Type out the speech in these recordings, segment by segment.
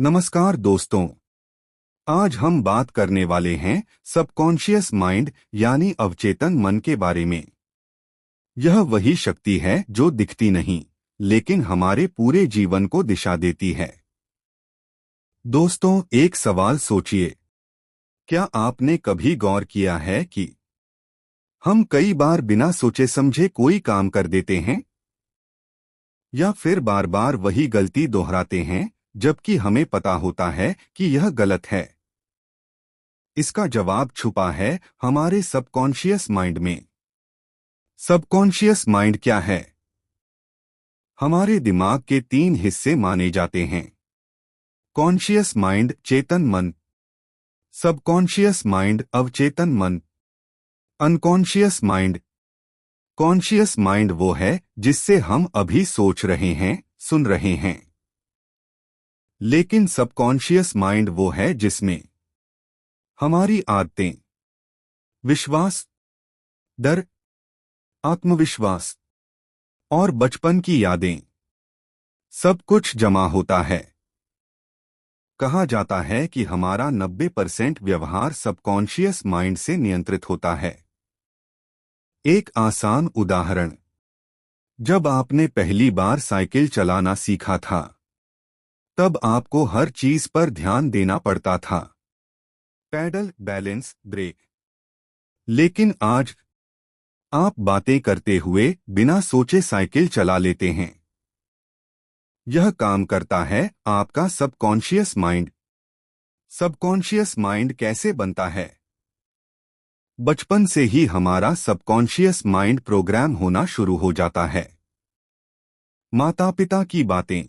नमस्कार दोस्तों। आज हम बात करने वाले हैं सबकॉन्शियस माइंड यानी अवचेतन मन के बारे में। यह वही शक्ति है जो दिखती नहीं, लेकिन हमारे पूरे जीवन को दिशा देती है। दोस्तों, एक सवाल सोचिए। क्या आपने कभी गौर किया है कि हम कई बार बिना सोचे समझे कोई काम कर देते हैं, या फिर बार बार वही गलती दोहराते हैं जबकि हमें पता होता है कि यह गलत है? इसका जवाब छुपा है हमारे सबकॉन्शियस माइंड में। सबकॉन्शियस माइंड क्या है? हमारे दिमाग के तीन हिस्से माने जाते हैं: कॉन्शियस माइंड चेतन मन, सबकॉन्शियस माइंड अवचेतन मन, अनकॉन्शियस माइंड। कॉन्शियस माइंड वो है जिससे हम अभी सोच रहे हैं, सुन रहे हैं। लेकिन सबकॉन्शियस माइंड वो है जिसमें हमारी आदतें, विश्वास, डर, आत्मविश्वास और बचपन की यादें, सब कुछ जमा होता है। कहा जाता है कि हमारा 90% व्यवहार सबकॉन्शियस माइंड से नियंत्रित होता है। एक आसान उदाहरण: जब आपने पहली बार साइकिल चलाना सीखा था, तब आपको हर चीज पर ध्यान देना पड़ता था, पैडल, बैलेंस, ब्रेक। लेकिन आज आप बातें करते हुए बिना सोचे साइकिल चला लेते हैं। यह काम करता है आपका सबकॉन्शियस माइंड। सबकॉन्शियस माइंड कैसे बनता है? बचपन से ही हमारा सबकॉन्शियस माइंड प्रोग्राम होना शुरू हो जाता है। माता पिता की बातें,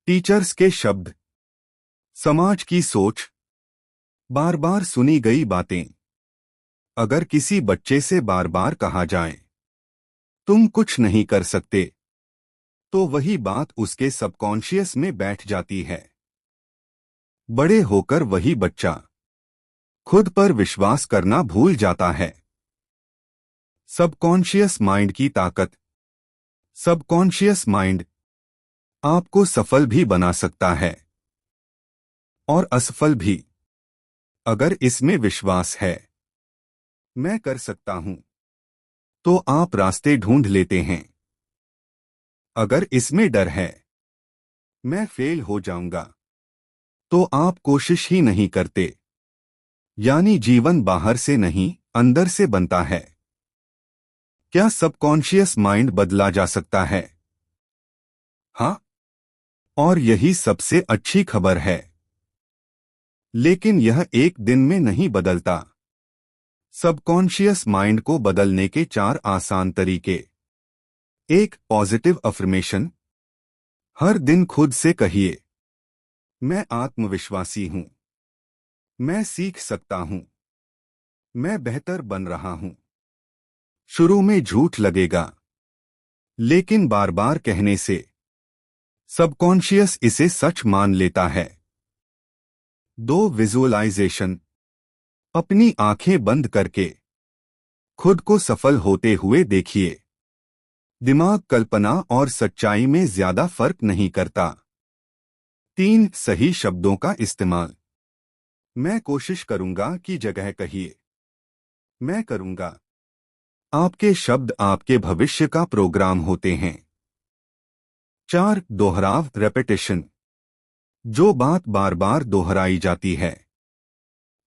टीचर्स के शब्द, समाज की सोच, बार बार सुनी गई बातें। अगर किसी बच्चे से बार बार कहा जाए, तुम कुछ नहीं कर सकते, तो वही बात उसके सबकॉन्शियस में बैठ जाती है। बड़े होकर वही बच्चा खुद पर विश्वास करना भूल जाता है। सबकॉन्शियस माइंड की ताकत। सबकॉन्शियस माइंड आपको सफल भी बना सकता है और असफल भी। अगर इसमें विश्वास है, मैं कर सकता हूं, तो आप रास्ते ढूंढ लेते हैं। अगर इसमें डर है, मैं फेल हो जाऊंगा, तो आप कोशिश ही नहीं करते। यानी जीवन बाहर से नहीं, अंदर से बनता है। क्या सबकॉन्शियस माइंड बदला जा सकता है? हाँ, और यही सबसे अच्छी खबर है। लेकिन यह एक दिन में नहीं बदलता। सबकॉन्शियस माइंड को बदलने के 4 आसान तरीके। 1. Positive affirmation. हर दिन खुद से कहिए, मैं आत्मविश्वासी हूं, मैं सीख सकता हूं, मैं बेहतर बन रहा हूं। शुरू में झूठ लगेगा, लेकिन बार बार कहने से सबकॉन्शियस इसे सच मान लेता है। 2. विजुअलाइजेशन। अपनी आंखें बंद करके खुद को सफल होते हुए देखिए। दिमाग कल्पना और सच्चाई में ज्यादा फर्क नहीं करता। 3. सही शब्दों का इस्तेमाल। मैं कोशिश करूंगा की जगह कहिए, मैं करूंगा। आपके शब्द आपके भविष्य का प्रोग्राम होते हैं। 4. दोहराव, रेपिटेशन। जो बात बार बार दोहराई जाती है,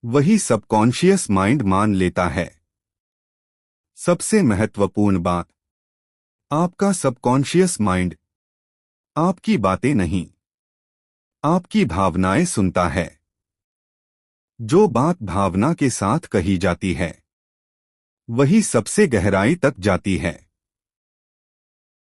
वही सबकॉन्शियस माइंड मान लेता है। सबसे महत्वपूर्ण बात, आपका सबकॉन्शियस माइंड आपकी बातें नहीं, आपकी भावनाएं सुनता है। जो बात भावना के साथ कही जाती है, वही सबसे गहराई तक जाती है।